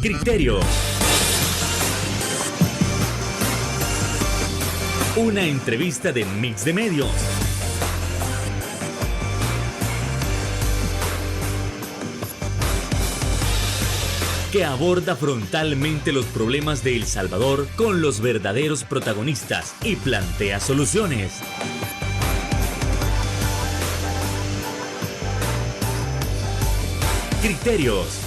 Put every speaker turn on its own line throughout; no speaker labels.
Criterio. Una entrevista de Mix de Medios. Que aborda frontalmente los problemas de El Salvador con los verdaderos protagonistas y plantea soluciones. Criterios.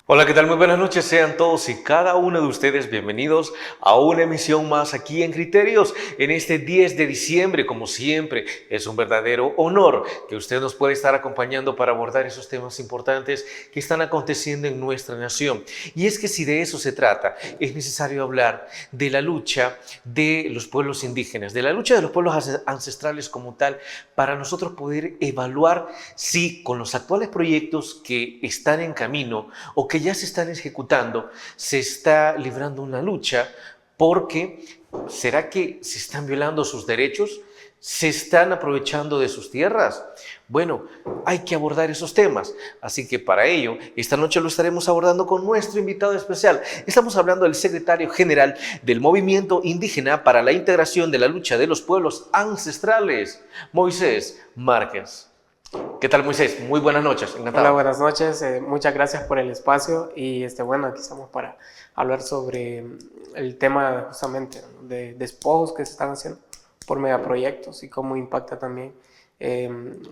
Hola, ¿qué tal? Muy buenas noches. Sean todos y cada uno de ustedes bienvenidos a una emisión más aquí en Criterios en este 10 de diciembre. Como siempre, es un verdadero honor que usted nos pueda estar acompañando para abordar esos temas importantes que están aconteciendo en nuestra nación. Y es que si de eso se trata, es necesario hablar de la lucha de los pueblos indígenas, de la lucha de los pueblos ancestrales como tal, para nosotros poder evaluar si con los actuales proyectos que están en camino o que ya se están ejecutando, se está librando una lucha, porque ¿será que se están violando sus derechos? ¿Se están aprovechando de sus tierras? Bueno, hay que abordar esos temas, así que para ello, esta noche lo estaremos abordando con nuestro invitado especial. Estamos hablando del secretario general del Movimiento Indígena para la Integración de la Lucha de los Pueblos Ancestrales, Moisés Márquez. ¿Qué tal, Moisés? Muy buenas noches. Encantado.
Hola, buenas noches. Muchas gracias por el espacio y bueno, aquí estamos para hablar sobre el tema justamente de despojos que se están haciendo por megaproyectos y cómo impacta también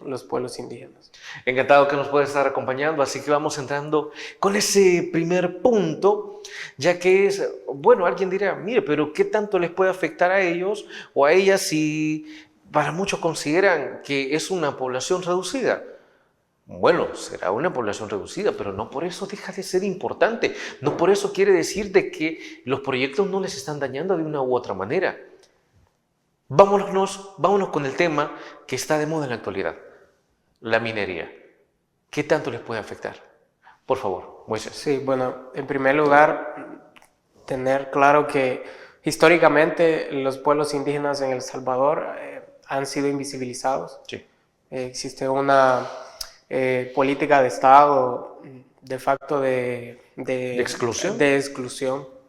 los pueblos indígenas.
Encantado que nos puedas estar acompañando, así que vamos entrando con ese primer punto, ya que es, bueno, alguien dirá, mire, pero ¿qué tanto les puede afectar a ellos o a ellas si para muchos consideran que es una población reducida? Bueno, será una población reducida, pero no por eso deja de ser importante. No por eso quiere decir de que los proyectos no les están dañando de una u otra manera. Vámonos con el tema que está de moda en la actualidad, la minería. ¿Qué tanto les puede afectar? Por favor, Moisés.
Sí, bueno, en primer lugar, tener claro que históricamente los pueblos indígenas en El Salvador han sido invisibilizados.
Sí.
Existe una política de Estado de facto de
exclusión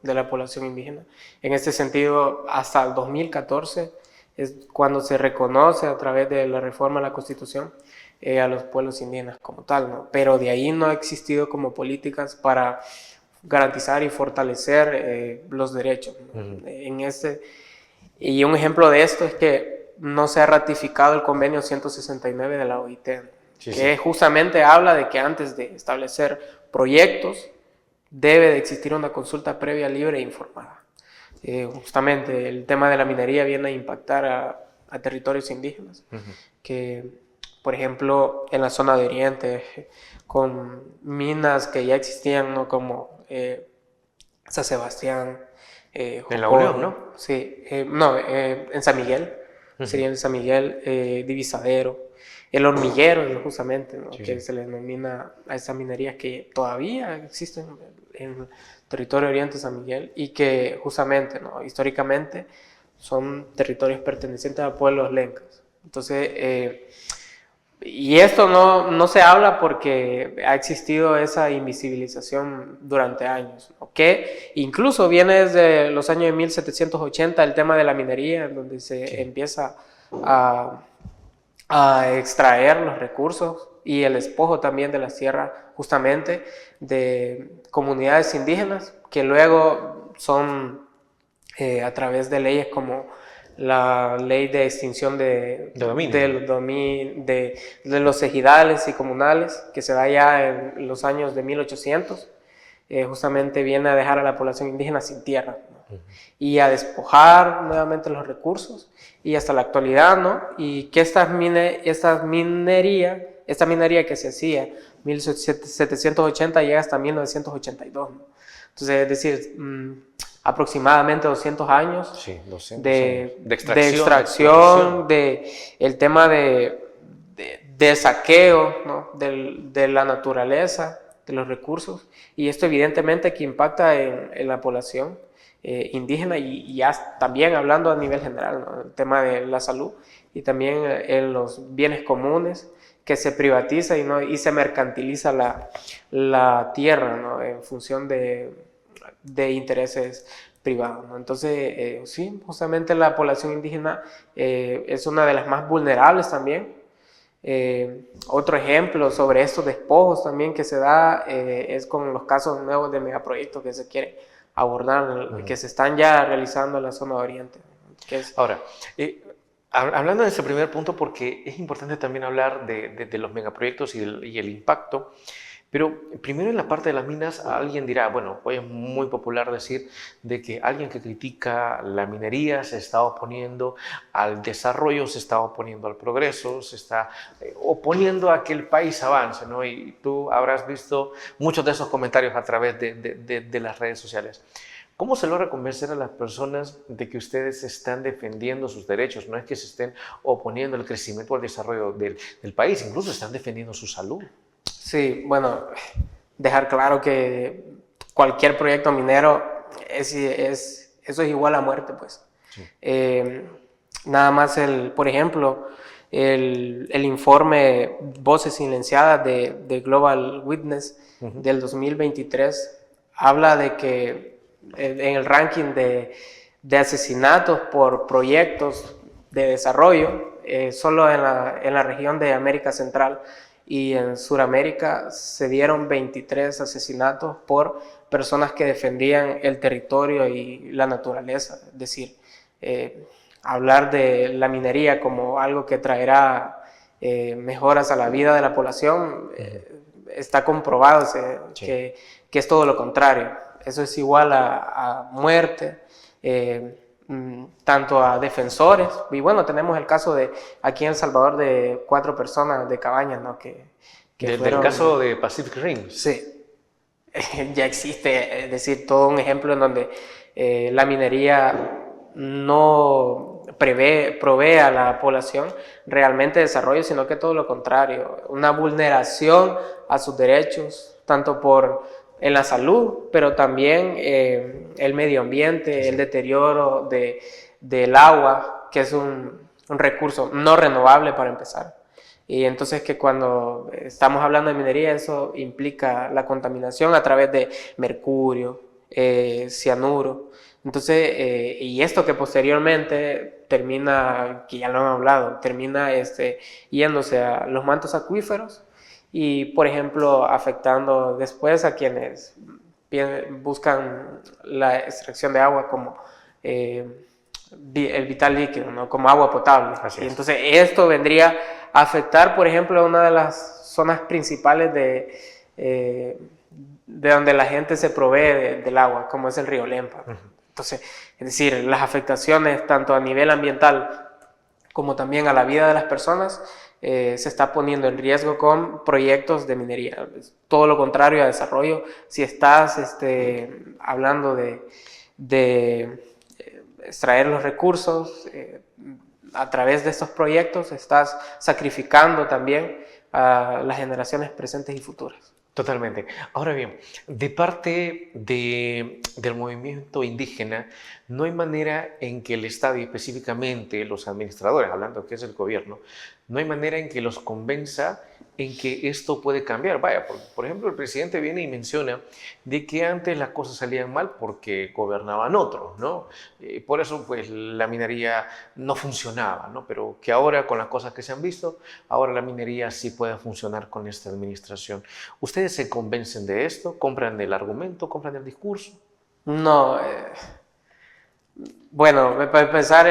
de la población indígena. En este sentido, hasta el 2014 es cuando se reconoce a través de la reforma a la Constitución a los pueblos indígenas como tal, ¿no? Pero de ahí no ha existido como políticas para garantizar y fortalecer los derechos, ¿no? Y un ejemplo de esto es que no se ha ratificado el convenio 169 de la OIT, que justamente habla de que antes de establecer proyectos debe de existir una consulta previa, libre e informada. Justamente el tema de la minería viene a impactar a territorios indígenas, que por ejemplo en la zona de Oriente, con minas que ya existían, ¿no? Como San Sebastián,
en La Unión, ¿no?
Sí, en San Miguel, sería en San Miguel, Divisadero, el hormiguero, justamente, ¿no? Que se le denomina a esas minerías que todavía existen en el territorio oriente de San Miguel y que justamente, ¿no? Históricamente son territorios pertenecientes a pueblos lencas. Entonces, y esto no se habla porque ha existido esa invisibilización durante años, ¿no? Que incluso viene desde los años de 1780 el tema de la minería, donde se empieza a extraer los recursos y el despojo también de la tierra justamente de comunidades indígenas que luego son a través de leyes como la ley de extinción de los ejidales y comunales, que se da ya en los años de 1800, justamente viene a dejar a la población indígena sin tierra, ¿no? Y a despojar nuevamente los recursos, y hasta la actualidad, ¿no? Y que esta minería que se hacía en 1780 llega hasta 1982, ¿no? Entonces, es decir, aproximadamente 200 años,
sí, 200
de
extracción,
el tema de saqueo, ¿no? de la naturaleza, de los recursos, y esto evidentemente que impacta en la población indígena y ya también hablando a nivel general, ¿no? El tema de la salud y también en los bienes comunes que se privatiza y se mercantiliza la tierra, ¿no? En función de intereses privados, ¿no? Entonces, sí, justamente la población indígena es una de las más vulnerables también. Otro ejemplo sobre estos despojos también que se da es con los casos nuevos de megaproyectos que se quieren abordar, que se están ya realizando en la zona de Oriente.
Ahora, hablando de ese primer punto, porque es importante también hablar de los megaproyectos y el impacto, pero primero en la parte de las minas alguien dirá, bueno, hoy es muy popular decir de que alguien que critica la minería se está oponiendo al desarrollo, se está oponiendo al progreso, se está oponiendo a que el país avance, ¿no? Y tú habrás visto muchos de esos comentarios a través de las redes sociales. ¿Cómo se logra convencer a las personas de que ustedes están defendiendo sus derechos? No es que se estén oponiendo al crecimiento o al desarrollo del país, incluso están defendiendo su salud.
Sí, bueno, dejar claro que cualquier proyecto minero eso es igual a muerte, pues. Sí. Nada más, por ejemplo, el informe Voces Silenciadas de Global Witness del 2023 habla de que en el ranking de asesinatos por proyectos de desarrollo, solo en la región de América Central y en Sudamérica se dieron 23 asesinatos por personas que defendían el territorio y la naturaleza. Es decir, hablar de la minería como algo que traerá mejoras a la vida de la población, está comprobado que es todo lo contrario. Eso es igual a muerte, tanto a defensores, y bueno, tenemos el caso de aquí en El Salvador de 4 personas de Cabañas, ¿no?
Del caso de Pacific Rim.
Sí, ya existe, es decir, todo un ejemplo en donde la minería no provee a la población realmente desarrollo, sino que todo lo contrario, una vulneración a sus derechos, tanto en la salud, pero también el medio ambiente, el deterioro del agua, que es un recurso no renovable para empezar. Y entonces que cuando estamos hablando de minería, eso implica la contaminación a través de mercurio, cianuro. Entonces, y esto que posteriormente termina, que ya lo han hablado, termina yéndose a los mantos acuíferos, y, por ejemplo, afectando después a quienes buscan la extracción de agua como el vital líquido, ¿no? Como agua potable. Y entonces esto vendría a afectar, por ejemplo, una de las zonas principales de donde la gente se provee del agua, como es el río Lempa. Entonces, es decir, las afectaciones tanto a nivel ambiental como también a la vida de las personas se está poniendo en riesgo con proyectos de minería. Todo lo contrario a desarrollo. Si estás hablando de extraer los recursos a través de estos proyectos, estás sacrificando también a las generaciones presentes y futuras.
Totalmente. Ahora bien, de parte del movimiento indígena, no hay manera en que el Estado y específicamente los administradores, hablando que es el gobierno, no hay manera en que los convenza en que esto puede cambiar. Vaya, por ejemplo, el presidente viene y menciona de que antes las cosas salían mal porque gobernaban otros, ¿no? Por eso, pues, la minería no funcionaba, ¿no? Pero que ahora, con las cosas que se han visto, ahora la minería sí puede funcionar con esta administración. ¿Ustedes se convencen de esto? ¿Compran el argumento? ¿Compran el discurso?
No. Bueno, para empezar,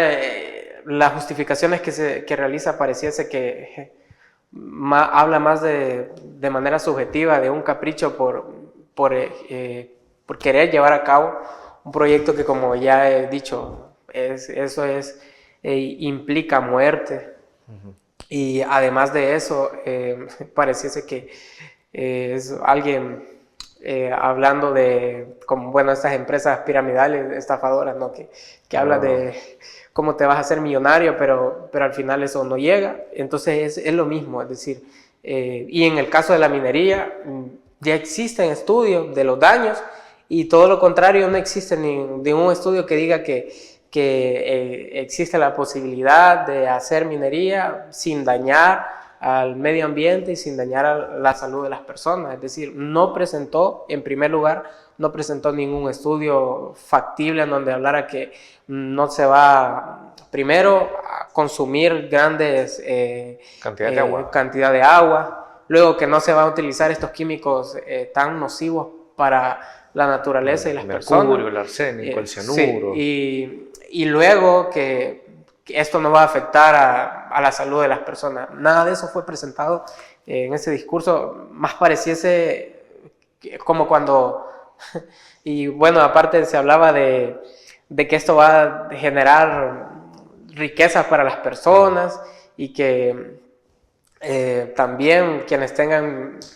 las justificaciones que realiza pareciese que habla más de manera subjetiva de un capricho por querer llevar a cabo un proyecto que, como ya he dicho, implica muerte. Y además de eso, pareciese que es alguien hablando de, como, bueno, estas empresas piramidales, estafadoras, ¿no? Que habla de cómo te vas a hacer millonario, pero al final eso no llega. Entonces es lo mismo, es decir, y en el caso de la minería ya existen estudios de los daños, y todo lo contrario, no existe ningún estudio que diga que existe la posibilidad de hacer minería sin dañar al medio ambiente y sin dañar a la salud de las personas. Es decir, no presentó, en primer lugar, no presentó ningún estudio factible en donde hablara que no se va, primero, a consumir grandes cantidad de agua, luego que no se van a utilizar estos químicos tan nocivos para la naturaleza y las personas.
El mercurio, el arsénico, el cianuro.
Sí, y luego que esto no va a afectar a la salud de las personas. Nada de eso fue presentado en ese discurso. Más pareciese como cuando... Y bueno, aparte se hablaba de que esto va a generar riquezas para las personas y que también quienes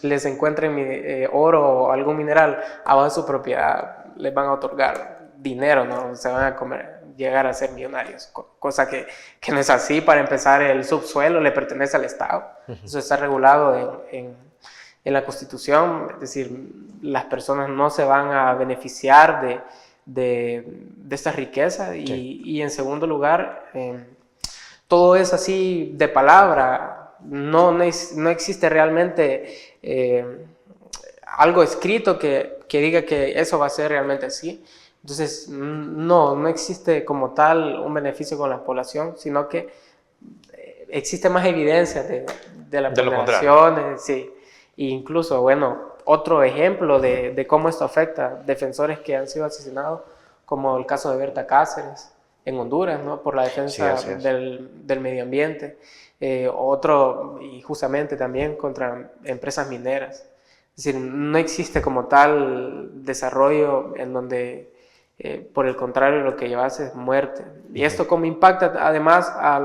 les encuentren oro o algún mineral abajo de su propiedad les van a otorgar dinero, ¿no? Se van a llegar a ser millonarios, cosa que no es así. Para empezar, el subsuelo le pertenece al Estado. Eso está regulado en la Constitución. Es decir, las personas no se van a beneficiar de esta riqueza. Y en segundo lugar, todo es así de palabra. No existe realmente algo escrito que diga que eso va a ser realmente así. Entonces, no existe como tal un beneficio con la población, sino que existe más evidencia de las vulneraciones. Sí. E incluso, bueno, otro ejemplo de cómo esto afecta a defensores que han sido asesinados, como el caso de Berta Cáceres en Honduras, ¿no? Por la defensa del medio ambiente. Otro, y justamente también contra empresas mineras. Es decir, no existe como tal desarrollo en donde, por el contrario, lo que llevase es muerte. ¿Y esto cómo impacta además a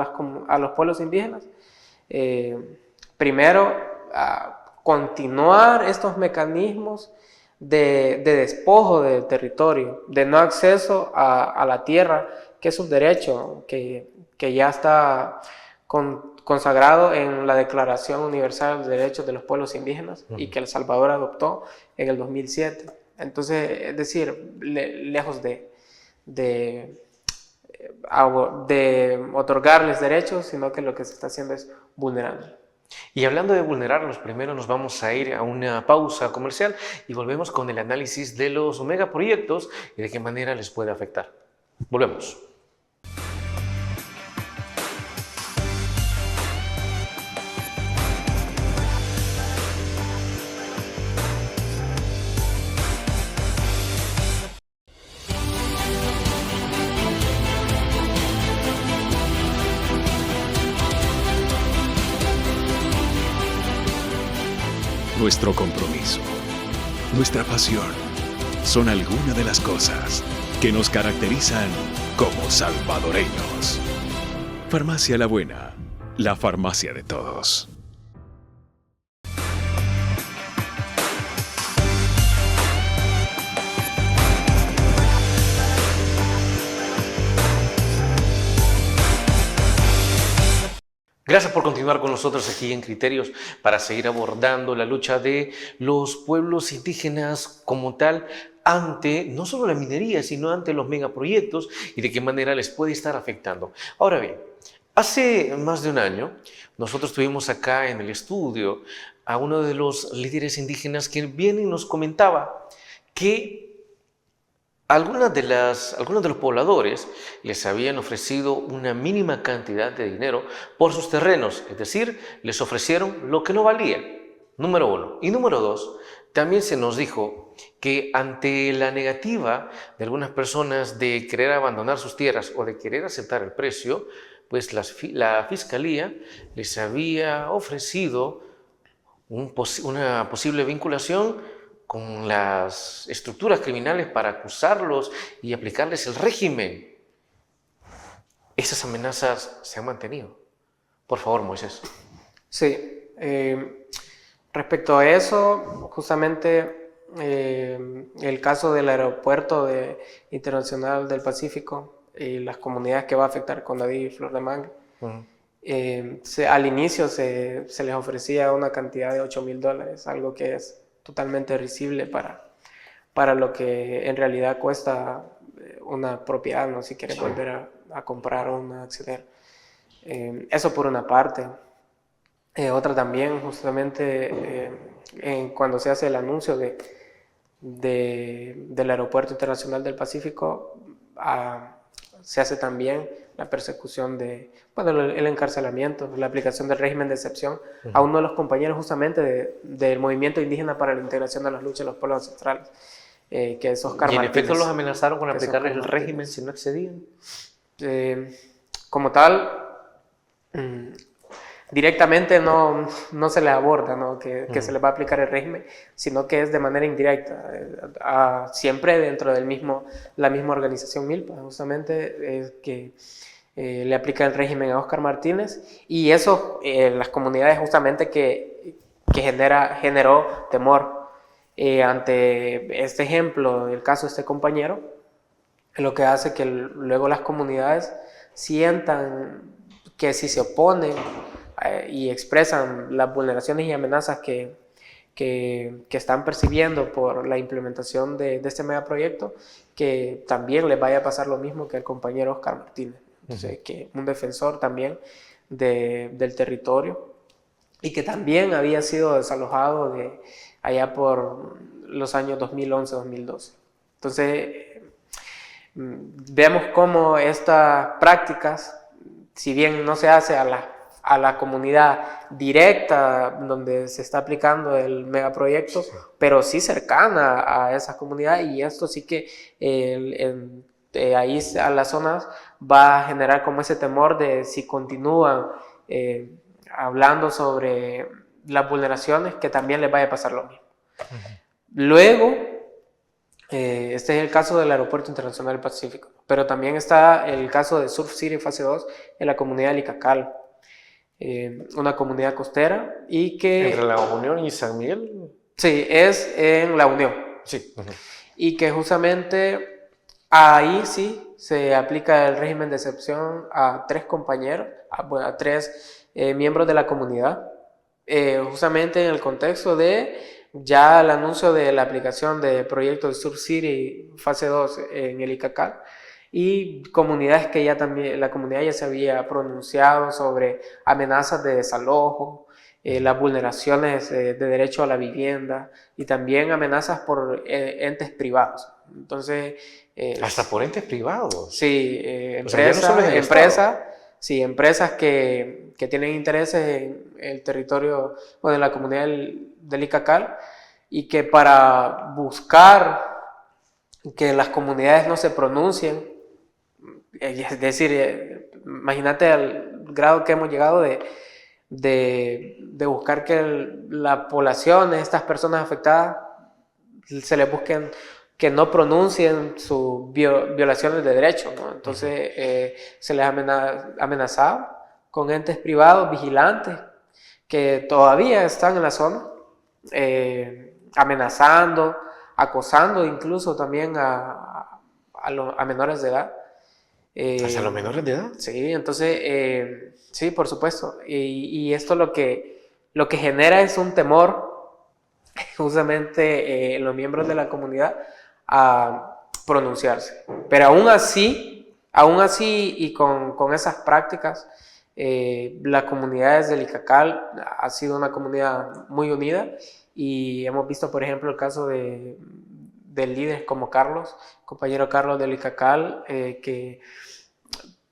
los pueblos indígenas? Primero, continuar estos mecanismos de despojo del territorio, de no acceso a la tierra, que es un derecho que ya está consagrado en la Declaración Universal de Derechos de los Pueblos Indígenas y que El Salvador adoptó en el 2007. Entonces, es decir, lejos de otorgarles derechos, sino que lo que se está haciendo es vulnerarlos.
Y hablando de vulnerarlos, primero nos vamos a ir a una pausa comercial y volvemos con el análisis de los megaproyectos y de qué manera les puede afectar. Volvemos.
Nuestro compromiso, nuestra pasión, son algunas de las cosas que nos caracterizan como salvadoreños. Farmacia La Buena, la farmacia de todos.
Gracias por continuar con nosotros aquí en Criterios para seguir abordando la lucha de los pueblos indígenas como tal ante no solo la minería, sino ante los megaproyectos y de qué manera les puede estar afectando. Ahora bien, hace más de un año nosotros tuvimos acá en el estudio a uno de los líderes indígenas que viene y nos comentaba que algunos de los pobladores les habían ofrecido una mínima cantidad de dinero por sus terrenos, es decir, les ofrecieron lo que no valía, número uno. Y número dos, también se nos dijo que ante la negativa de algunas personas de querer abandonar sus tierras o de querer aceptar el precio, pues la Fiscalía les había ofrecido una posible vinculación con las estructuras criminales para acusarlos y aplicarles el régimen. Esas amenazas se han mantenido. Por favor, Moisés.
Sí. Respecto a eso, justamente el caso del aeropuerto internacional del Pacífico y las comunidades que va a afectar con David y Flor de Manga, al inicio se les ofrecía una cantidad de $8,000, algo que es totalmente risible para lo que en realidad cuesta una propiedad, ¿no? Si quieres volver a comprar o a acceder. Eso por una parte. Otra también, justamente, cuando se hace el anuncio del Aeropuerto Internacional del Pacífico, se hace también la persecución el encarcelamiento, la aplicación del régimen de excepción a uno de los compañeros justamente del Movimiento Indígena para la Integración de las Luchas de los Pueblos Ancestrales, que es Oscar
¿Y en
Martínez.
efecto los amenazaron con aplicarles el régimen si no accedían?
Como tal, directamente no se les aborda, ¿no? que se les va a aplicar el régimen, sino que es de manera indirecta, siempre dentro la misma organización Milpa, justamente, que le aplica el régimen a Oscar Martínez, y eso, las comunidades justamente que generó temor ante este ejemplo, el caso de este compañero, lo que hace que luego las comunidades sientan que si se oponen y expresan las vulneraciones y amenazas que están percibiendo por la implementación de este megaproyecto, que también les vaya a pasar lo mismo que al compañero Oscar Martínez. Entonces, que un defensor también del territorio, y que también había sido desalojado allá por los años 2011-2012. Entonces, vemos cómo estas prácticas, si bien no se hace a la comunidad directa donde se está aplicando el megaproyecto, pero sí cercana a esa comunidad, y esto sí que ahí a las zonas va a generar como ese temor de si continúan hablando sobre las vulneraciones, que también les vaya a pasar lo mismo. Luego, este es el caso del Aeropuerto Internacional del Pacífico, pero también está el caso de Surf City Fase 2 en la comunidad de Licacal, una comunidad costera, y que...
¿Entre La Unión y San Miguel?
Sí, es en La Unión.
Sí.
Y que justamente ahí sí se aplica el régimen de excepción a 3 compañeros, a 3 miembros de la comunidad, justamente en el contexto de ya el anuncio de la aplicación del proyecto de Surf City Fase 2 en el Icacal, y comunidades que ya también, la comunidad ya se había pronunciado sobre amenazas de desalojo, las vulneraciones de derecho a la vivienda, y también amenazas por entes privados. Entonces...
¿Hasta por entes privados?
Sí, empresas que tienen intereses en el territorio o en la comunidad del Icacal, y que para buscar que las comunidades no se pronuncien, es decir, imagínate al grado que hemos llegado de buscar que la población, estas personas afectadas, se les busquen que no pronuncien sus violaciones de derechos, ¿no? Entonces se les amenazaba con entes privados vigilantes que todavía están en la zona, amenazando, acosando incluso también a menores de edad.
¿Hasta los menores de edad?
Sí, entonces, sí, por supuesto. Y esto lo que genera es un temor justamente en los miembros de la comunidad a pronunciarse. Pero aún así y con esas prácticas, las comunidades del Icacal ha sido una comunidad muy unida, y hemos visto, por ejemplo, el caso de líderes como Carlos, compañero Carlos del Icacal, que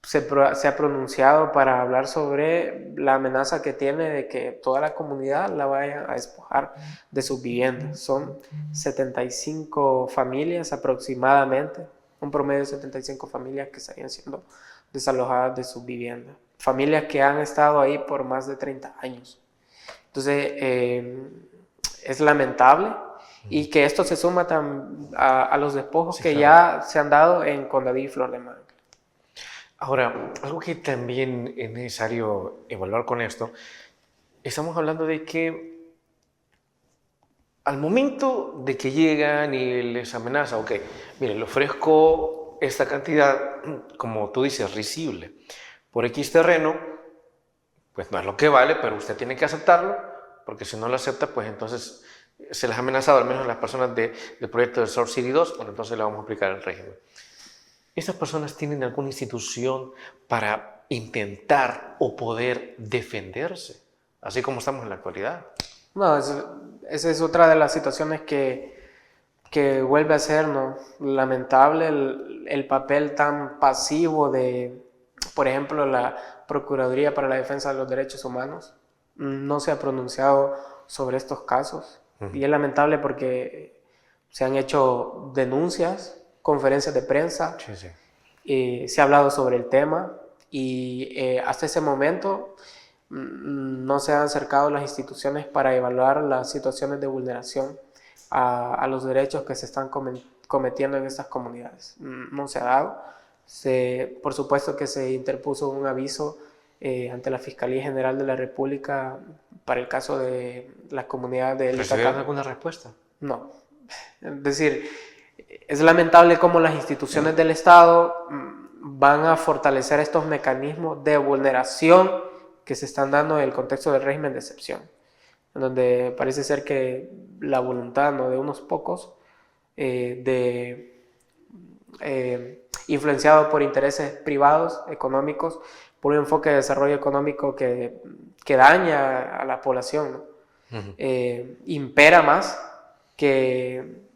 se ha pronunciado para hablar sobre la amenaza que tiene de que toda la comunidad la vaya a despojar de sus viviendas. Son 75 familias aproximadamente, un promedio de 75 familias que estarían siendo desalojadas de sus viviendas. Familias que han estado ahí por más de 30 años. Entonces, es lamentable, y que esto se suma a los despojos que ya se han dado en Condaví y Flor de Mar.
Ahora, algo que también es necesario evaluar con esto, estamos hablando de que al momento de que llegan y les amenaza, ok, mire, le ofrezco esta cantidad, como tú dices, risible, por X terreno, pues no es lo que vale, pero usted tiene que aceptarlo, porque si no lo acepta, pues entonces se les ha amenazado, al menos las personas del proyecto de Surf City 2, bueno, entonces le vamos a aplicar el régimen. ¿Estas personas tienen alguna institución para intentar o poder defenderse? así como estamos en la actualidad.
No, esa es otra de las situaciones que vuelve a ser, ¿no?, lamentable el papel tan pasivo de, por ejemplo, la Procuraduría para la Defensa de los Derechos Humanos. No se ha pronunciado sobre estos casos. Y es lamentable porque se han hecho denuncias, conferencias de prensa,
Sí, sí.
se ha hablado sobre el tema y hasta ese momento no se han acercado las instituciones para evaluar las situaciones de vulneración a los derechos que se están cometiendo en estas comunidades. No se ha dado. Por supuesto que se interpuso un aviso ante la Fiscalía General de la República para el caso de las comunidades de
¿Recibieron alguna respuesta?
No. Es decir, es lamentable cómo las instituciones del Estado van a fortalecer estos mecanismos de vulneración que se están dando en el contexto del régimen de excepción, en donde parece ser que la voluntad, ¿no?, de unos pocos, influenciado por intereses privados, económicos, por un enfoque de desarrollo económico que daña a la población, ¿no? Impera más que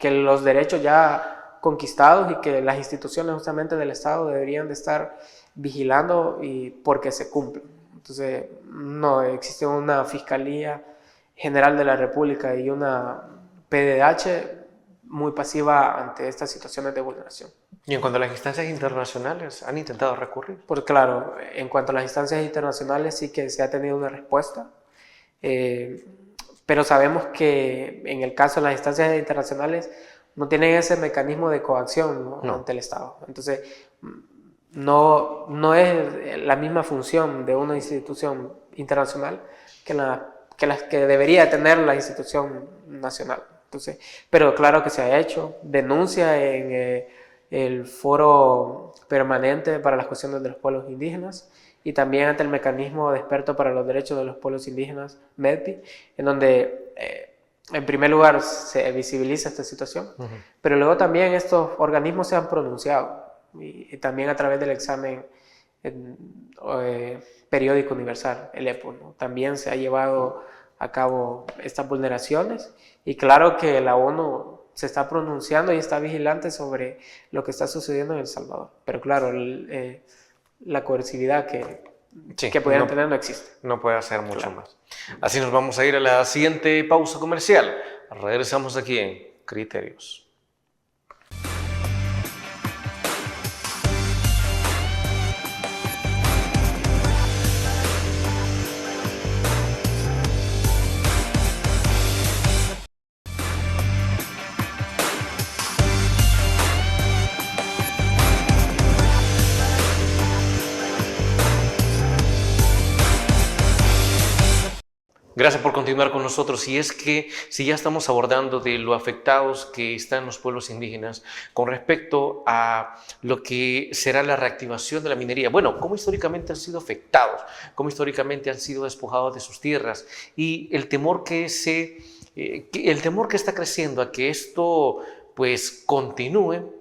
los derechos ya conquistados, y que las instituciones justamente del Estado deberían de estar vigilando y porque se cumplen. Entonces, no existe una Fiscalía General de la República y una PDH muy pasiva ante estas situaciones de vulneración.
Y en cuanto a las instancias internacionales, ¿han intentado recurrir?
Pues claro, en cuanto a las instancias internacionales sí que se ha tenido una respuesta, pero sabemos que en el caso de las instancias internacionales no tienen ese mecanismo de coacción, ¿no?, ante el Estado. Entonces, no es la misma función de una institución internacional que las que debería tener la institución nacional. Entonces, pero claro que se ha hecho denuncia en el Foro Permanente para las Cuestiones de los Pueblos Indígenas y también ante el Mecanismo de Expertos para los Derechos de los Pueblos Indígenas, MEDPI, en donde en primer lugar se visibiliza esta situación, pero luego también estos organismos se han pronunciado y también a través del examen periódico universal, el EPU, ¿no? También se ha llevado a cabo estas vulneraciones y claro que la ONU se está pronunciando y está vigilante sobre lo que está sucediendo en El Salvador, pero claro, la coercividad que pudieran tener no existe.
No puede hacer mucho más. Así nos vamos a ir a la siguiente pausa comercial. Regresamos aquí en Criterios. Gracias por continuar con nosotros. Y es que si ya estamos abordando de lo afectados que están los pueblos indígenas con respecto a lo que será la reactivación de la minería, bueno, cómo históricamente han sido afectados, cómo históricamente han sido despojados de sus tierras y el temor que está creciendo a que esto pues continúe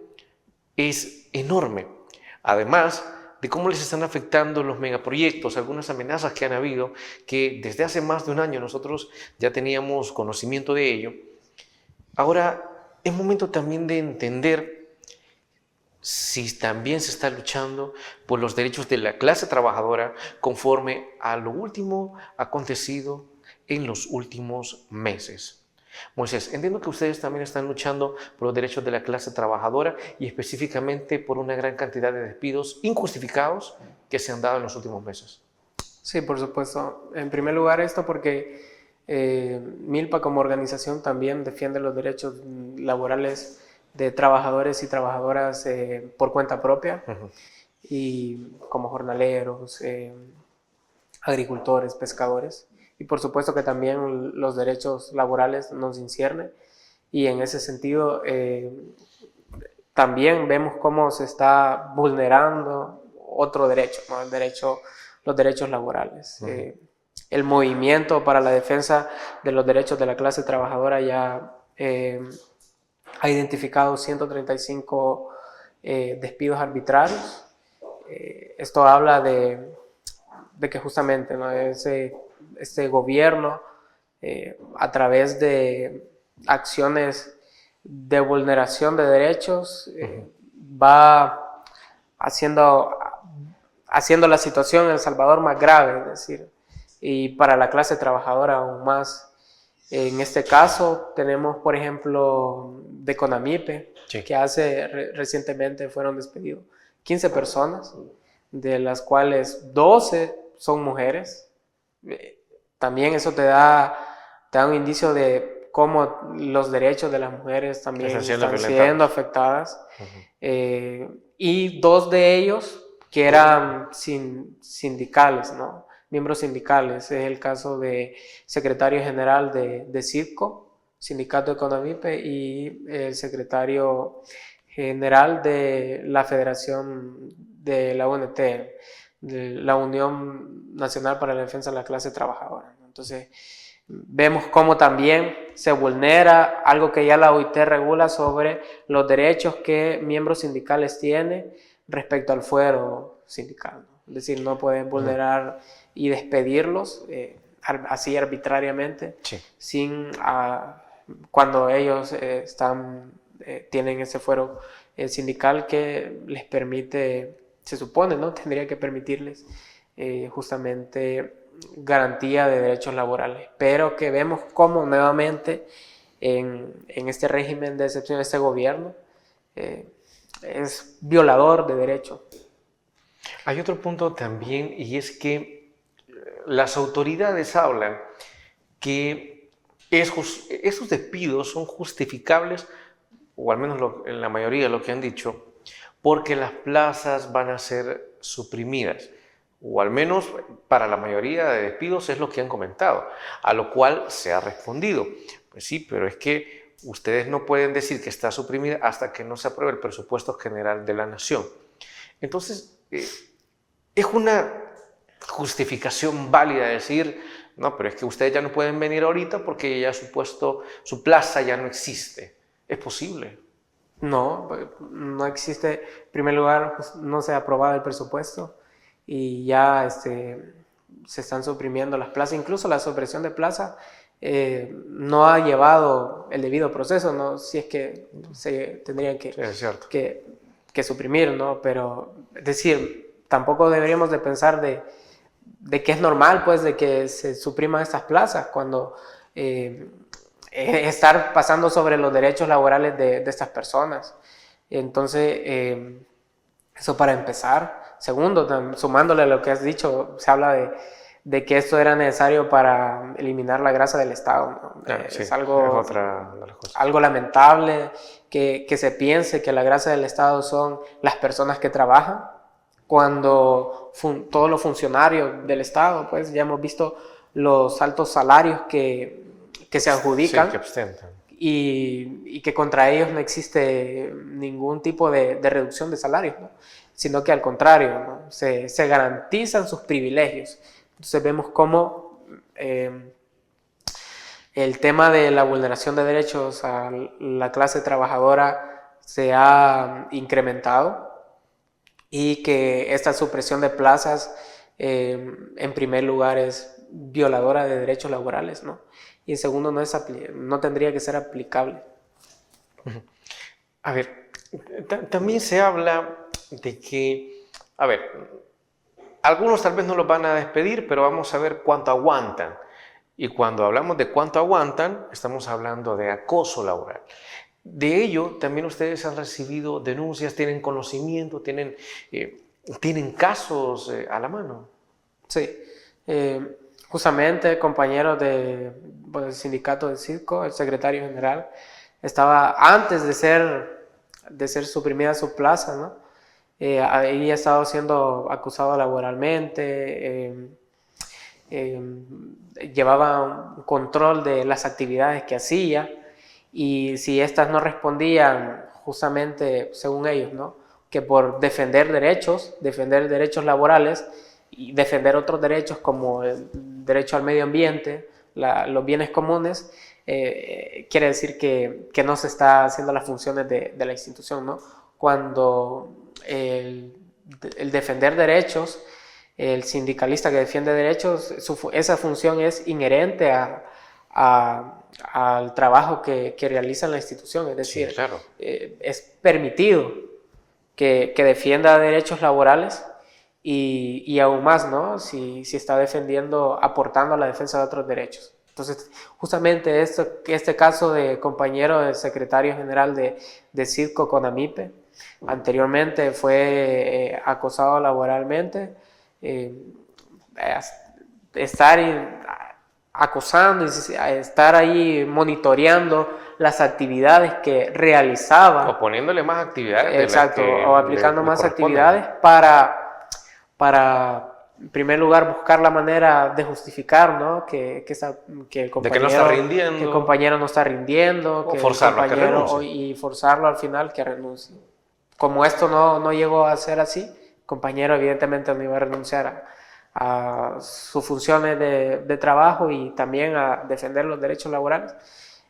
es enorme. Además de cómo les están afectando los megaproyectos, algunas amenazas que han habido, que desde hace más de un año nosotros ya teníamos conocimiento de ello. Ahora es momento también de entender si también se está luchando por los derechos de la clase trabajadora conforme a lo último acontecido en los últimos meses. Moisés, entiendo que ustedes también están luchando por los derechos de la clase trabajadora y específicamente por una gran cantidad de despidos injustificados que se han dado en los últimos meses.
Sí, por supuesto. En primer lugar esto porque Milpa como organización también defiende los derechos laborales de trabajadores y trabajadoras por cuenta propia, y como jornaleros, agricultores, pescadores. Y por supuesto que también los derechos laborales nos inciernen y en ese sentido también vemos cómo se está vulnerando otro derecho, ¿no? Los derechos laborales. El movimiento para la defensa de los derechos de la clase trabajadora ya ha identificado 135 despidos arbitrarios. Esto habla de que justamente, ¿no?, este gobierno, a través de acciones de vulneración de derechos, va haciendo la situación en El Salvador más grave, es decir, y para la clase trabajadora aún más. En este caso tenemos, por ejemplo, de CONAMIPE,
Sí.
que recientemente fueron despedidos 15 personas, de las cuales 12 son mujeres. También eso te da un indicio de cómo los derechos de las mujeres también están siendo afectadas. Y 2 de ellos que eran sindicales, ¿no? Miembros sindicales. Es el caso de secretario general de CIDCO, Sindicato de CONAMIPE, y el secretario general de la Federación de la UNT, de la Unión Nacional para la Defensa de la Clase Trabajadora. Entonces, vemos cómo también se vulnera algo que ya la OIT regula sobre los derechos que miembros sindicales tienen respecto al fuero sindical, ¿no? Es decir, no pueden vulnerar y despedirlos así arbitrariamente, cuando ellos tienen ese fuero sindical que les permite, se supone, ¿no? Tendría que permitirles justamente garantía de derechos laborales, pero que vemos cómo nuevamente en este régimen de excepción, este gobierno es violador de derechos.
Hay otro punto también, y es que las autoridades hablan que esos despidos son justificables, o al menos en la mayoría lo que han dicho, porque las plazas van a ser suprimidas, o al menos para la mayoría de despidos es lo que han comentado, a lo cual se ha respondido. Pues sí, pero es que ustedes no pueden decir que está suprimida hasta que no se apruebe el presupuesto general de la nación. Entonces, es una justificación válida decir, no, pero es que ustedes ya no pueden venir ahorita porque ya su plaza ya no existe. ¿Es posible?
No existe. En primer lugar, pues, no se ha aprobado el presupuesto y ya se están suprimiendo las plazas. Incluso la supresión de plazas no ha llevado el debido proceso, ¿no? Si es que se tendrían que suprimir, ¿no? Pero, es decir, tampoco deberíamos de pensar de que es normal, pues, de que se supriman estas plazas cuando estar pasando sobre los derechos laborales de estas personas. Entonces, eso para empezar. Segundo, sumándole a lo que has dicho, se habla de que esto era necesario para eliminar la grasa del Estado, ¿no? Es algo lamentable que se piense que la grasa del Estado son las personas que trabajan, cuando todos los funcionarios del Estado, pues ya hemos visto los altos salarios que se adjudican,
que ostentan,
y que contra ellos no existe ningún tipo de reducción de salarios, ¿no? Sino que al contrario, ¿no? Se garantizan sus privilegios. Entonces vemos cómo el tema de la vulneración de derechos a la clase trabajadora se ha incrementado, y que esta supresión de plazas en primer lugar es violadora de derechos laborales, ¿no? Y en segundo no tendría que ser aplicable.
A ver, también se habla de que, a ver, algunos tal vez no los van a despedir, pero vamos a ver cuánto aguantan. Y cuando hablamos de cuánto aguantan, estamos hablando de acoso laboral. De ello también ustedes han recibido denuncias, tienen conocimiento, tienen casos a la mano.
Sí, justamente compañeros del sindicato de CIDCO, el secretario general, estaba antes de ser suprimida su plaza, ¿no? Ahí ha estado siendo acusado laboralmente, llevaba un control de las actividades que hacía, y si estas no respondían justamente, según ellos, ¿no?, que por defender derechos laborales y defender otros derechos como el derecho al medio ambiente, los bienes comunes, quiere decir que no se está haciendo las funciones de la institución, ¿no? Cuando el defender derechos el sindicalista que defiende derechos, esa función es inherente al trabajo que realiza la institución, es decir,
Sí, claro.
Es permitido que defienda derechos laborales y aún más, ¿no? Si está defendiendo, aportando a la defensa de otros derechos. Entonces, justamente este caso de compañero del secretario general de Circo Conamipe, anteriormente fue acosado laboralmente, estar acosando, estar ahí monitoreando las actividades que realizaba.
O poniéndole más actividades.
Exacto,
de las que
o aplicando
le
más
corresponden.
actividades para, en primer lugar, buscar la manera de justificar, ¿no? que el compañero,
De que no está rindiendo.
que el compañero no está rindiendo,
O
que
forzarlo a
el
que
compañero,
renuncie.
y forzarlo al final que renuncie. Como esto no llegó a ser así, el compañero evidentemente no iba a renunciar a sus funciones de trabajo y también a defender los derechos laborales,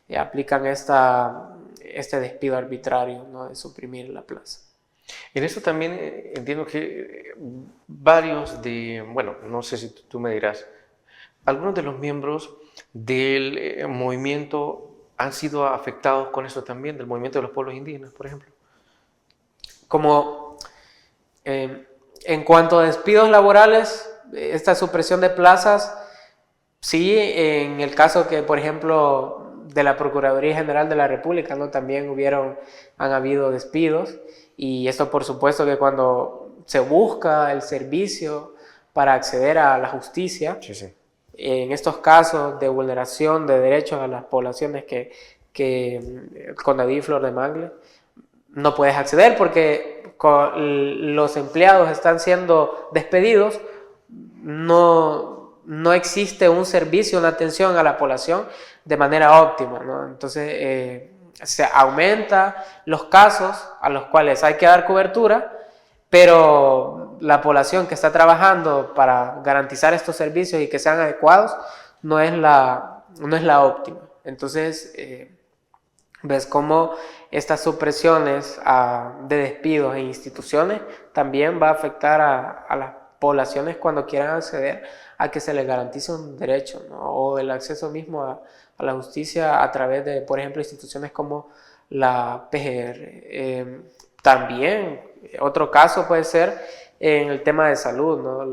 y aplican este despido arbitrario, ¿no? De suprimir la plaza.
En eso también entiendo que varios bueno, no sé si tú me dirás, algunos de los miembros del movimiento han sido afectados con eso también, del movimiento de los pueblos indígenas, por ejemplo.
Como en cuanto a despidos laborales, esta supresión de plazas, sí, en el caso que, por ejemplo, de la Procuraduría General de la República, ¿no? También han habido despidos, y esto por supuesto que cuando se busca el servicio para acceder a la justicia,
Sí, sí.
en estos casos de vulneración de derechos a las poblaciones que Conadí y Flor de Mangle, no puedes acceder porque los empleados están siendo despedidos, no existe un servicio, una atención a la población de manera óptima, ¿no? Entonces se aumenta los casos a los cuales hay que dar cobertura, pero la población que está trabajando para garantizar estos servicios y que sean adecuados no es la óptima. Entonces ves cómo estas supresiones de despidos en instituciones también va a afectar a las poblaciones cuando quieran acceder a que se les garantice un derecho, ¿no? O el acceso mismo a la justicia a través de, por ejemplo, instituciones como la PGR. También otro caso puede ser en el tema de salud, ¿no?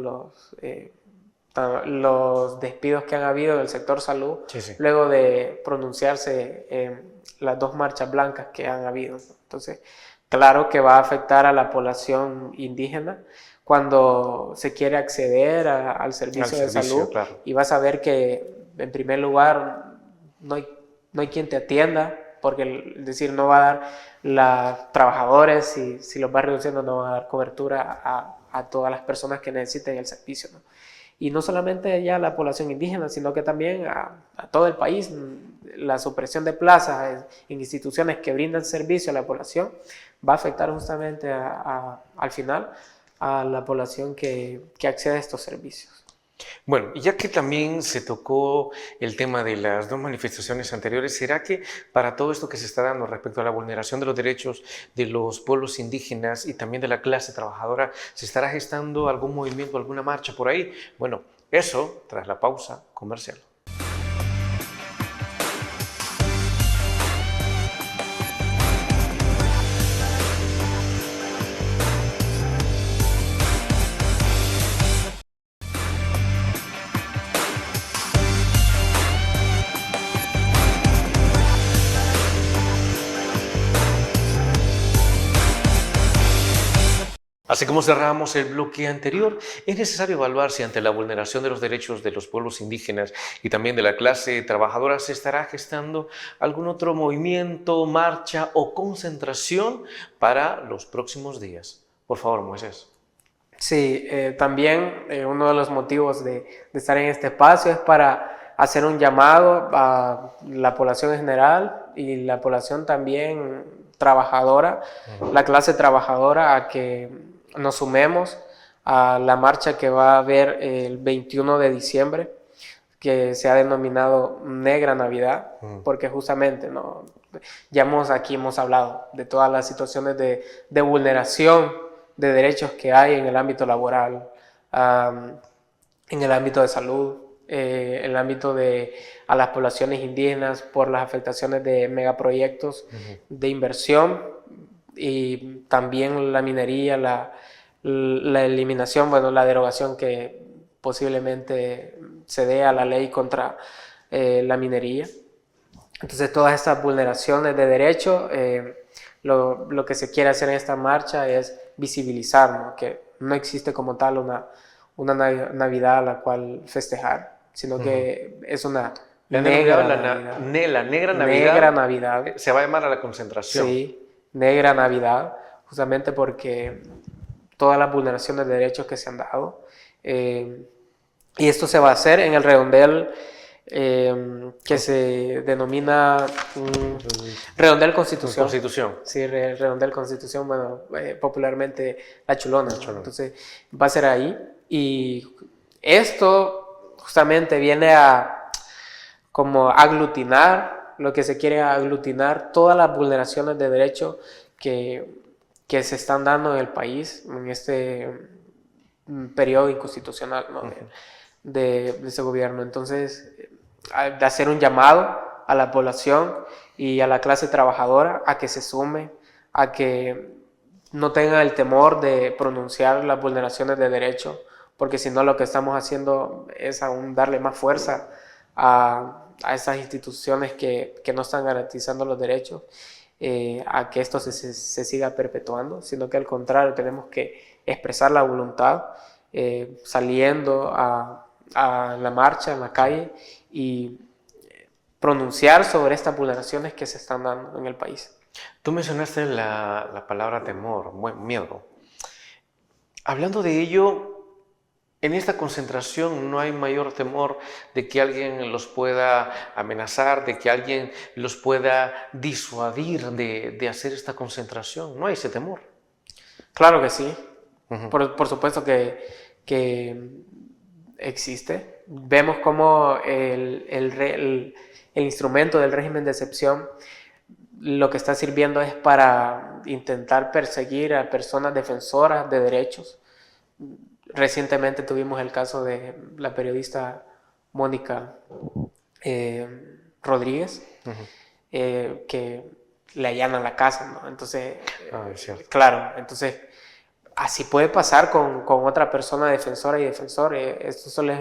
Los despidos que han habido en el sector salud,
Sí, sí.
luego de pronunciarse las 2 marchas blancas que han habido, ¿no? Entonces, claro que va a afectar a la población indígena cuando se quiere acceder al servicio de salud,
claro.
y vas a ver que, en primer lugar, no hay quien te atienda, porque es decir, no va a dar los trabajadores, si los va reduciendo, no va a dar cobertura a todas las personas que necesiten el servicio, ¿no? Y no solamente ya a la población indígena, sino que también a todo el país. La supresión de plazas en instituciones que brindan servicio a la población va a afectar justamente al final a la población que accede a estos servicios.
Bueno, y ya que también se tocó el tema de las 2 manifestaciones anteriores, ¿será que para todo esto que se está dando respecto a la vulneración de los derechos de los pueblos indígenas y también de la clase trabajadora, se estará gestando algún movimiento, alguna marcha por ahí? Bueno, eso tras la pausa comercial. Así como cerramos el bloque anterior, es necesario evaluar si ante la vulneración de los derechos de los pueblos indígenas y también de la clase trabajadora se estará gestando algún otro movimiento, marcha o concentración para los próximos días. Por favor, Moisés.
Sí, también uno de los motivos de estar en este espacio es para hacer un llamado a la población en general y la población también trabajadora, la clase trabajadora, a que nos sumemos a la marcha que va a haber el 21 de diciembre, que se ha denominado Negra Navidad, porque justamente, ¿no? Aquí hemos hablado de todas las situaciones de vulneración de derechos que hay en el ámbito laboral, en el ámbito de salud, en el ámbito de a las poblaciones indígenas por las afectaciones de megaproyectos de inversión, y también la minería, la eliminación, bueno, la derogación que posiblemente se dé a la ley contra la minería. Entonces todas estas vulneraciones de derechos, lo que se quiere hacer en esta marcha es visibilizar, ¿no? Que no existe como tal una Navidad a la cual festejar, sino que es una negra Navidad.
Se va a llamar a la concentración.
Sí, negra Navidad, justamente porque todas las vulneraciones de derechos que se han dado. Y esto se va a hacer en el redondel que se denomina Redondel Constitución. Sí, Redondel Constitución, bueno, popularmente La Chulona. Entonces va a ser ahí, y esto justamente viene a como aglutinar, lo que se quiere aglutinar todas las vulneraciones de derechos que se están dando en el país en este periodo inconstitucional, ¿no? de ese gobierno. Entonces, de hacer un llamado a la población y a la clase trabajadora a que se sume, a que no tengan el temor de pronunciar las vulneraciones de derechos, porque si no, lo que estamos haciendo es aún darle más fuerza a esas instituciones que no están garantizando los derechos, a que esto se siga perpetuando, sino que al contrario tenemos que expresar la voluntad saliendo a la marcha, en la calle, y pronunciar sobre estas vulneraciones que se están dando en el país.
Tú mencionaste la palabra temor, miedo. Hablando de ello, en esta concentración no hay mayor temor de que alguien los pueda amenazar, de que alguien los pueda disuadir de hacer esta concentración. No hay ese temor.
Claro que sí. Por supuesto que existe. Vemos cómo el instrumento del régimen de excepción lo que está sirviendo es para intentar perseguir a personas defensoras de derechos. Recientemente tuvimos el caso de la periodista Mónica Rodríguez, que le allanan la casa, ¿no? Entonces, claro, entonces así puede pasar con otra persona defensora y defensor. Esto solo es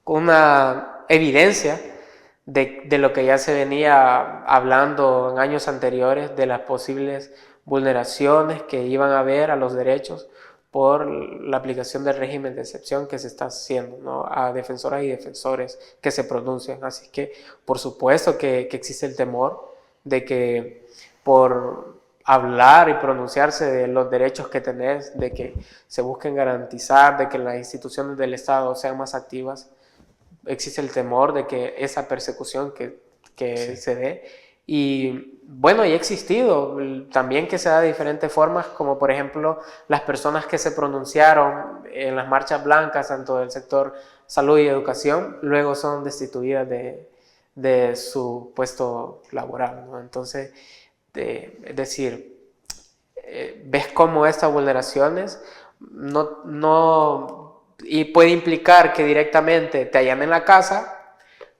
una evidencia de lo que ya se venía hablando en años anteriores, de las posibles vulneraciones que iban a haber a los derechos por la aplicación del régimen de excepción que se está haciendo, ¿no? A defensoras y defensores que se pronuncian. Así que, por supuesto que existe el temor de que por hablar y pronunciarse de los derechos que tenés, de que se busquen garantizar, de que las instituciones del Estado sean más activas, existe el temor de que esa persecución que se dé. Y bueno, y ha existido también, que se da de diferentes formas, como por ejemplo las personas que se pronunciaron en las marchas blancas, tanto del sector salud y educación, luego son destituidas de su puesto laboral, ¿no? Entonces, es decir, ves cómo estas vulneraciones y puede implicar que directamente te allanen la casa,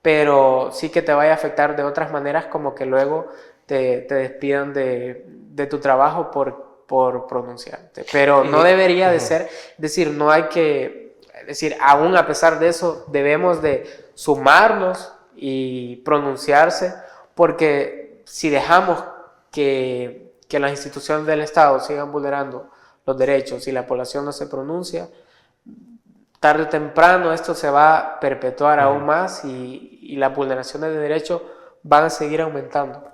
pero sí que te vaya a afectar de otras maneras, como que luego te despidan de tu trabajo por pronunciarte. Pero no debería de ser, es decir, no hay que, es decir, aún a pesar de eso, debemos de sumarnos y pronunciarse, porque si dejamos que las instituciones del Estado sigan vulnerando los derechos y la población no se pronuncia, tarde o temprano esto se va a perpetuar aún más, y las vulneraciones de derechos van a seguir aumentando.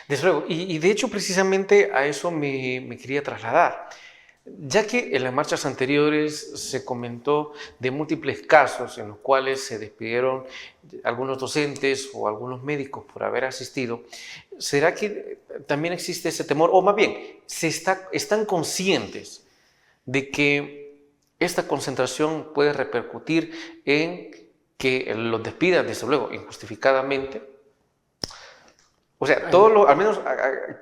Desde luego, y de hecho precisamente a eso me quería trasladar, ya que en las marchas anteriores se comentó de múltiples casos en los cuales se despidieron algunos docentes o algunos médicos por haber asistido. ¿Será que también existe ese temor, o más bien están conscientes de que esta concentración puede repercutir en que los despidan, desde luego, injustificadamente? O sea, al menos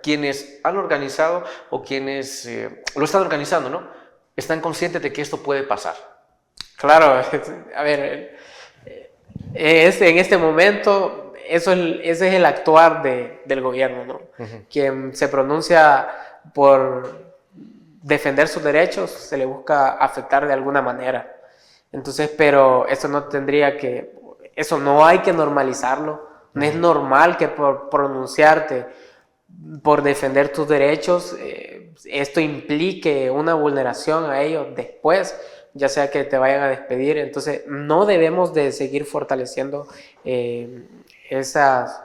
quienes han organizado o quienes lo están organizando, ¿no? ¿Están conscientes de que esto puede pasar?
Claro, a ver, en este momento ese es el actuar del gobierno, ¿no? Quien se pronuncia por defender sus derechos se le busca afectar de alguna manera. Entonces, pero eso no hay que normalizarlo. No es normal que por pronunciarte por defender tus derechos, esto implique una vulneración a ellos después, ya sea que te vayan a despedir. Entonces no debemos de seguir fortaleciendo esas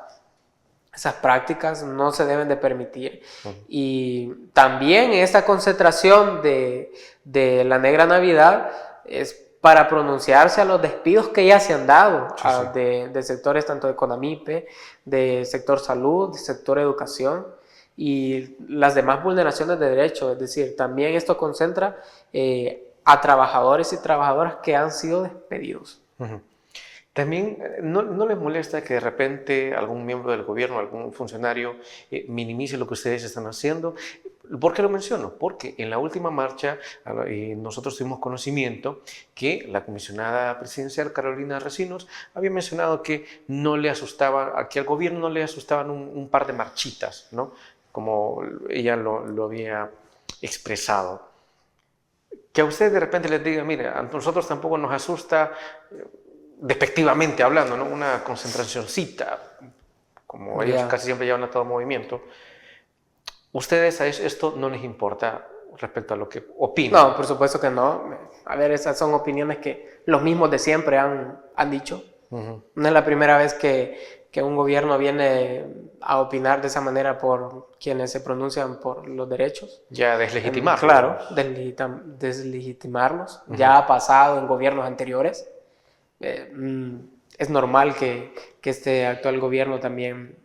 prácticas, no se deben de permitir. Y también esta concentración de la Negra Navidad es para pronunciarse a los despidos que ya se han dado de sectores tanto de CONAMIPE, de sector salud, de sector educación y las demás vulneraciones de derechos. Es decir, también esto concentra a trabajadores y trabajadoras que han sido despedidos.
También, ¿no les molesta que de repente algún miembro del gobierno, algún funcionario minimice lo que ustedes están haciendo? ¿Por qué lo menciono? Porque en la última marcha nosotros tuvimos conocimiento que la comisionada presidencial Carolina Recinos había mencionado que no le asustaba, que al gobierno no le asustaban un par de marchitas, ¿no? Como ella lo había expresado. Que a usted de repente les diga, mire, a nosotros tampoco nos asusta, despectivamente hablando, ¿no? Una concentracioncita, como ellos casi siempre llevan a todo movimiento. ¿Ustedes a esto no les importa respecto a lo que opinan?
No, por supuesto que no. A ver, esas son opiniones que los mismos de siempre han dicho. No es la primera vez que un gobierno viene a opinar de esa manera por quienes se pronuncian por los derechos.
Ya deslegitimarlos.
Claro, deslegitimarlos. Ya ha pasado en gobiernos anteriores. Es normal que este actual gobierno también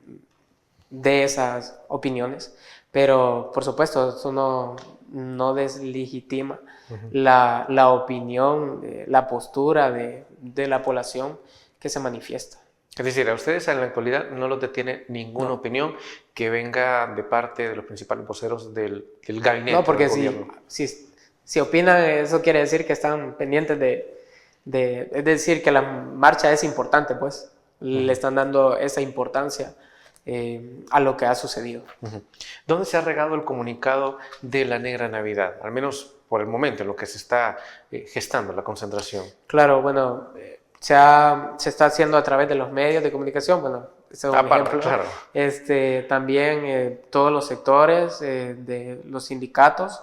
dé esas opiniones, pero por supuesto eso no deslegitima la opinión, la postura de la población que se manifiesta.
Es decir, a ustedes en la actualidad no los detiene ninguna opinión que venga de parte de los principales voceros del gabinete.
No, porque
del gobierno.
si opinan, eso quiere decir que están pendientes es decir, que la marcha es importante, pues. Le están dando esa importancia a lo que ha sucedido.
¿Dónde se ha regado el comunicado de la Negra Navidad? Al menos por el momento, en lo que se está gestando la concentración.
Claro, bueno, se está haciendo a través de los medios de comunicación. Bueno, ese es un ejemplo.
Claro.
También todos los sectores de los sindicatos,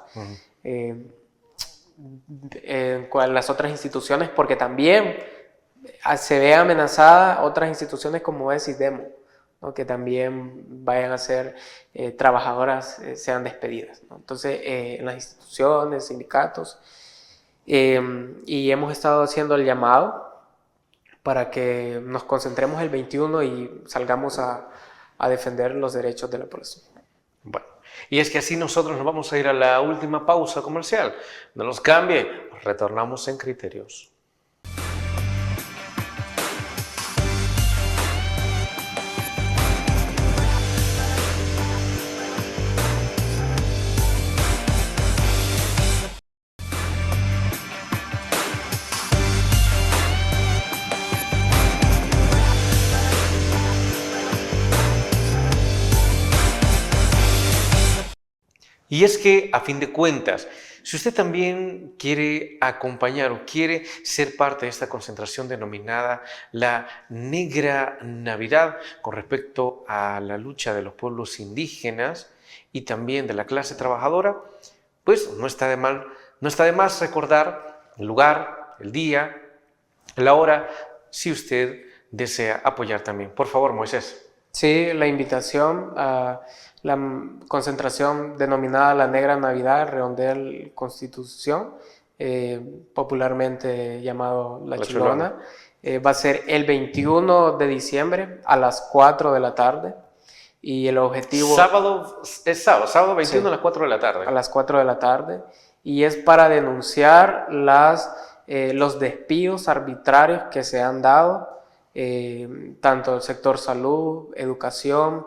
las otras instituciones, porque también se ve amenazada otras instituciones como es ISDEMO, ¿no? Que también vayan a ser trabajadoras, sean despedidas, ¿no? Entonces, en las instituciones, sindicatos, y hemos estado haciendo el llamado para que nos concentremos el 21 y salgamos a defender los derechos de la población.
Bueno, y es que así nosotros nos vamos a ir a la última pausa comercial. No nos cambie, retornamos en Criterios. Y es que, a fin de cuentas, si usted también quiere acompañar o quiere ser parte de esta concentración denominada la Negra Navidad con respecto a la lucha de los pueblos indígenas y también de la clase trabajadora, pues no está de más recordar el lugar, el día, la hora, si usted desea apoyar también. Por favor, Moisés.
Sí, la invitación a la concentración denominada la Negra Navidad, Redondel Constitución, popularmente llamado La Chilona. Va a ser el 21 de diciembre a las 4 de la tarde. Y el objetivo...
Sábado 21 sí, a las 4 de la tarde.
A las 4 de la tarde. Y es para denunciar los despidos arbitrarios que se han dado, tanto el sector salud, educación,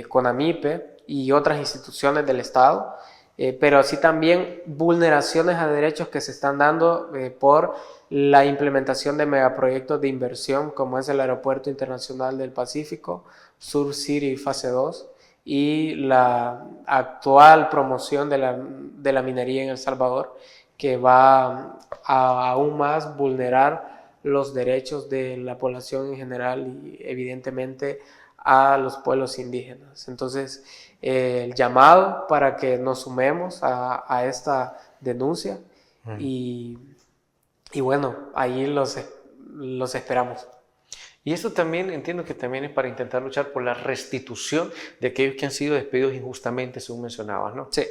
CONAMIPE y otras instituciones del Estado, pero sí también vulneraciones a derechos que se están dando por la implementación de megaproyectos de inversión, como es el Aeropuerto Internacional del Pacífico, Sur City Fase 2, y la actual promoción de la minería en El Salvador, que va a aún más vulnerar los derechos de la población en general y evidentemente a los pueblos indígenas. Entonces, el llamado para que nos sumemos a esta denuncia y bueno, ahí los esperamos.
Y esto también entiendo que también es para intentar luchar por la restitución de aquellos que han sido despedidos injustamente, según mencionabas, ¿no?
Sí.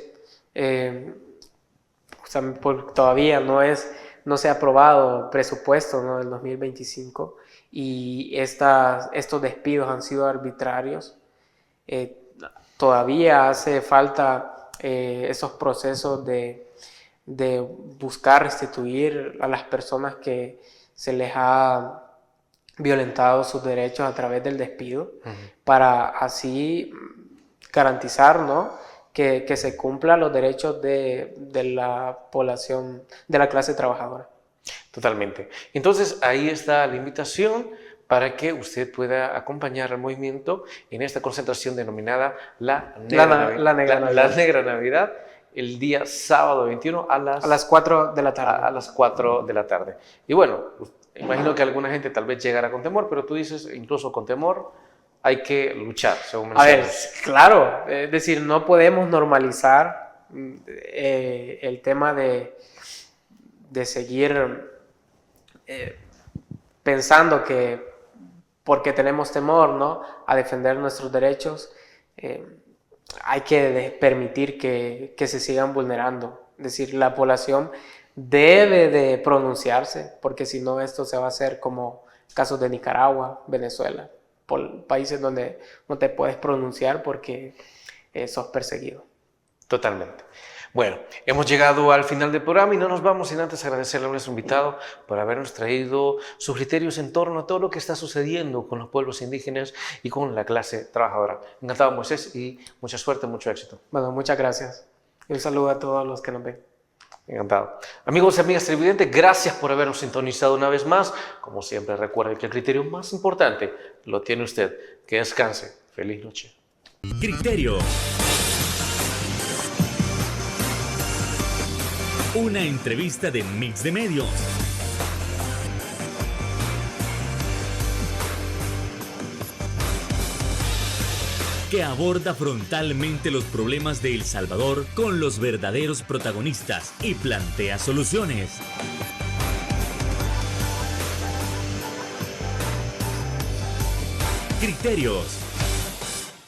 Todavía no se ha aprobado presupuesto, ¿no?, del 2025 y estos despidos han sido arbitrarios. Todavía hace falta esos procesos de buscar restituir a las personas que se les ha violentado sus derechos a través del despido, para así garantizar, ¿no?, que se cumplan los derechos de la población, de la clase trabajadora.
Totalmente. Entonces, ahí está la invitación para que usted pueda acompañar al movimiento en esta concentración denominada La Negra Navidad, el día sábado 21 a las
4 de la tarde.
A las 4 de la tarde. Y bueno, imagino que alguna gente tal vez llegará con temor, pero tú dices, incluso con temor, hay que luchar, según mencionas.
A ver, claro, es decir, no podemos normalizar el tema de seguir pensando que porque tenemos temor, ¿no?, a defender nuestros derechos, hay que permitir que se sigan vulnerando. Es decir, la población debe de pronunciarse, porque si no esto se va a hacer como casos de Nicaragua, Venezuela, por países donde no te puedes pronunciar porque sos perseguido.
Totalmente. Bueno, hemos llegado al final del programa y no nos vamos sin antes agradecerle a nuestro invitado por habernos traído sus criterios en torno a todo lo que está sucediendo con los pueblos indígenas y con la clase trabajadora. Encantado, Moisés, y mucha suerte, mucho éxito.
Bueno, muchas gracias. Y un saludo a todos los que nos ven.
Encantado. Amigos y amigas televidentes, gracias por habernos sintonizado una vez más. Como siempre, recuerden que el criterio más importante lo tiene usted. Que descanse. Feliz noche.
Criterio. Una entrevista de Mix de Medios. Que aborda frontalmente los problemas de El Salvador con los verdaderos protagonistas y plantea soluciones. Criterios.